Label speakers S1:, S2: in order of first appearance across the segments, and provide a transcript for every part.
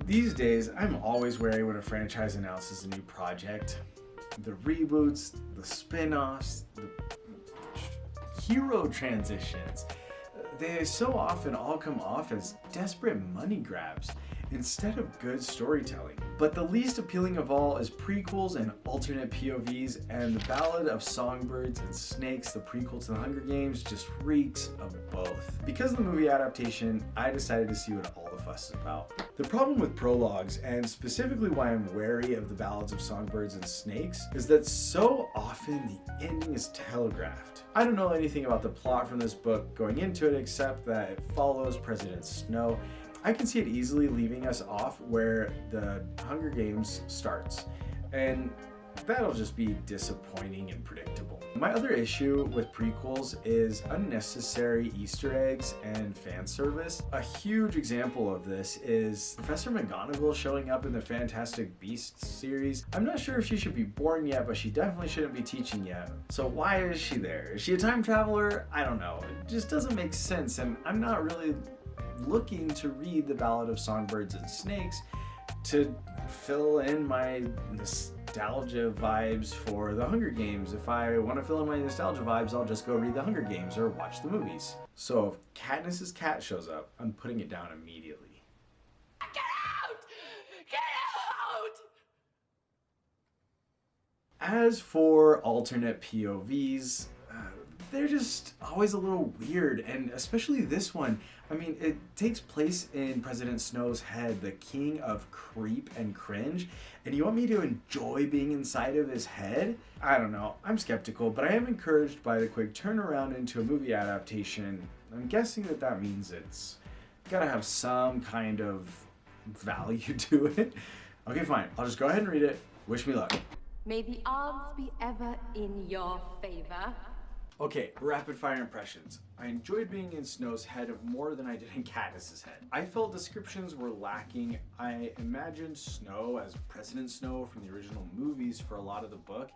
S1: These days, I'm always wary when a franchise announces a new project. The reboots, the spin-offs, the hero transitions. They so often all come off as desperate money grabs instead of good storytelling. But the least appealing of all is prequels and alternate POVs, and the Ballad of Songbirds and Snakes, the prequel to the Hunger Games, just reeks of both. Because of the movie adaptation, I decided to see what all the fuss is about. The problem with prologues, and specifically why I'm wary of the Ballads of Songbirds and Snakes, is that so often the ending is telegraphed. I don't know anything about the plot from this book going into it except that it follows President Snow. I can see it easily leaving us off where the Hunger Games starts, and that'll just be disappointing and predictable. My other issue with prequels is unnecessary Easter eggs and fan service. A huge example of this is Professor McGonagall showing up in the Fantastic Beasts series. I'm not sure if she should be born yet, but she definitely shouldn't be teaching yet. So why is she there? Is she a time traveler? I don't know. It just doesn't make sense, and I'm not really looking to read the Ballad of Songbirds and Snakes to fill in my nostalgia vibes for the Hunger Games. If I want to fill in my nostalgia vibes, I'll just go read the Hunger Games or watch the movies. So if Katniss's cat shows up, I'm putting it down immediately.
S2: Get out! Get out!
S1: As for alternate POVs, they're just always a little weird, and especially this one. I mean, it takes place in President Snow's head, the king of creep and cringe, and you want me to enjoy being inside of his head? I don't know, I'm skeptical, but I am encouraged by the quick turnaround into a movie adaptation. I'm guessing that means it's gotta have some kind of value to it. Okay, fine, I'll just go ahead and read it. Wish me luck.
S2: May the odds be ever in your favor.
S1: Okay, rapid fire impressions. I enjoyed being in Snow's head more than I did in Katniss's head. I felt descriptions were lacking. I imagined Snow as President Snow from the original movies for a lot of the book,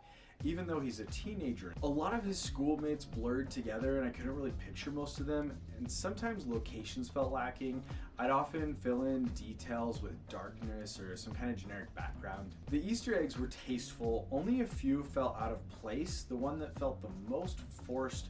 S1: even though he's a teenager. A lot of his schoolmates blurred together and I couldn't really picture most of them, and sometimes locations felt lacking. I'd often fill in details with darkness or some kind of generic background. The Easter eggs were tasteful, only a few felt out of place. The one that felt the most forced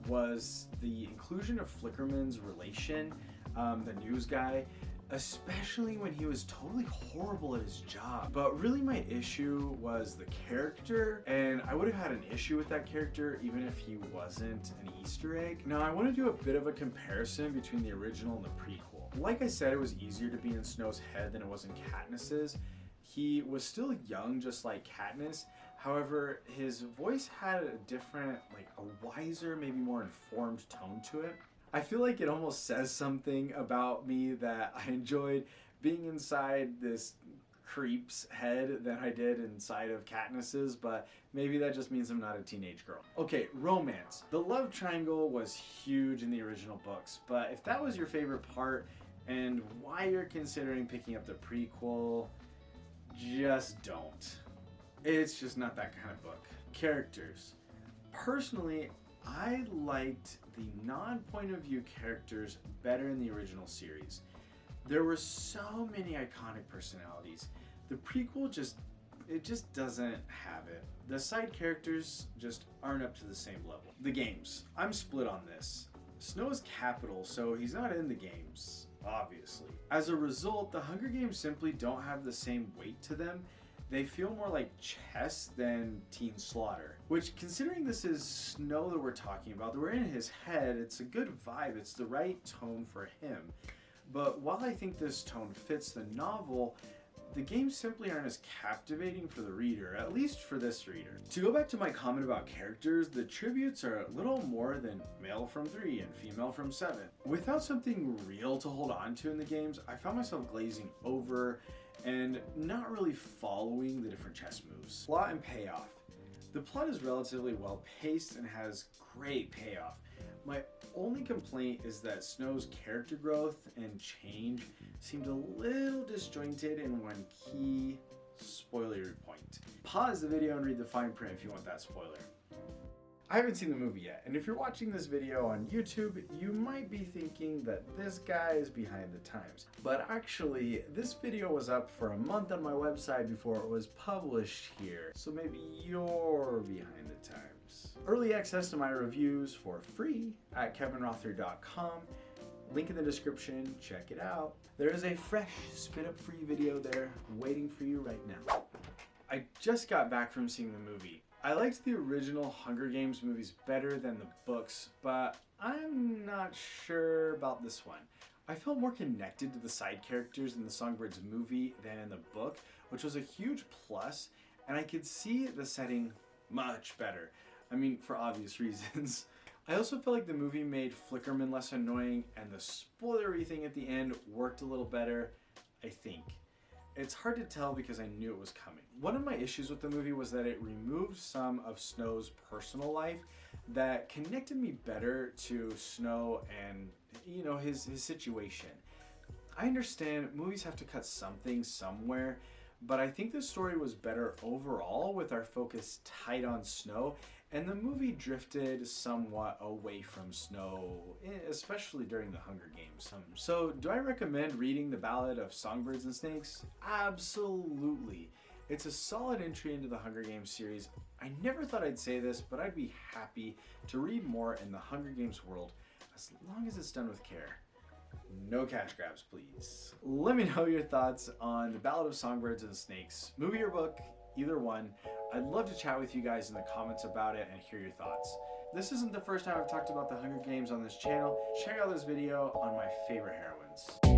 S1: was the inclusion of Flickerman's relation, the news guy, especially when he was totally horrible at his job. But really my issue was the character, and I would have had an issue with that character even if he wasn't an Easter egg. Now I want to do a bit of a comparison between the original and the prequel. Like I said, it was easier to be in Snow's head than it was in Katniss's. He was still young, just like Katniss. However, his voice had a different, like a wiser, maybe more informed tone to it. I feel like it almost says something about me that I enjoyed being inside this creep's head than I did inside of Katniss's, but maybe that just means I'm not a teenage girl. Okay, romance. The love triangle was huge in the original books, but if that was your favorite part and why you're considering picking up the prequel, just don't. It's just not that kind of book. Characters. Personally, I liked the non-point of view characters better in the original series. There were so many iconic personalities. The prequel just doesn't have it. The side characters just aren't up to the same level. The games. I'm split on this. Snow is capital, so he's not in the games, obviously. As a result, the Hunger Games simply don't have the same weight to them. They feel more like chess than teen slaughter. Which, considering this is Snow that we're talking about, that we're in his head, it's a good vibe. It's the right tone for him. But while I think this tone fits the novel, the games simply aren't as captivating for the reader, at least for this reader. To go back to my comment about characters, the tributes are a little more than male from 3 and female from 7. Without something real to hold on to in the games, I found myself glazing over and not really following the different chess moves. Plot and payoff. The plot is relatively well paced and has great payoff. My only complaint is that Snow's character growth and change seemed a little disjointed in one key spoiler point. Pause the video and read the fine print if you want that spoiler. I haven't seen the movie yet, and if you're watching this video on YouTube, you might be thinking that this guy is behind the times. But actually, this video was up for a month on my website before it was published here, so maybe you're behind the times. Early access to my reviews for free at kevinrother.com. Link in the description, check it out. There is a fresh spit up free video there waiting for you right now. I just got back from seeing the movie. I liked the original Hunger Games movies better than the books, but I'm not sure about this one. I felt more connected to the side characters in the Songbirds movie than in the book, which was a huge plus, and I could see the setting much better. I mean, for obvious reasons. I also felt like the movie made Flickerman less annoying, and the spoilery thing at the end worked a little better, I think. It's hard to tell because I knew it was coming. One of my issues with the movie was that it removed some of Snow's personal life that connected me better to Snow and, you know, his situation. I understand movies have to cut something somewhere, but I think the story was better overall with our focus tight on Snow, and the movie drifted somewhat away from Snow, especially during the Hunger Games. So, do I recommend reading the Ballad of Songbirds and Snakes? Absolutely. It's a solid entry into the Hunger Games series. I never thought I'd say this, but I'd be happy to read more in the Hunger Games world, as long as it's done with care. No cash grabs, please. Let me know your thoughts on the Ballad of Songbirds and Snakes, movie or book, either one. I'd love to chat with you guys in the comments about it and hear your thoughts. This isn't the first time I've talked about the Hunger Games on this channel. Check out this video on my favorite heroines.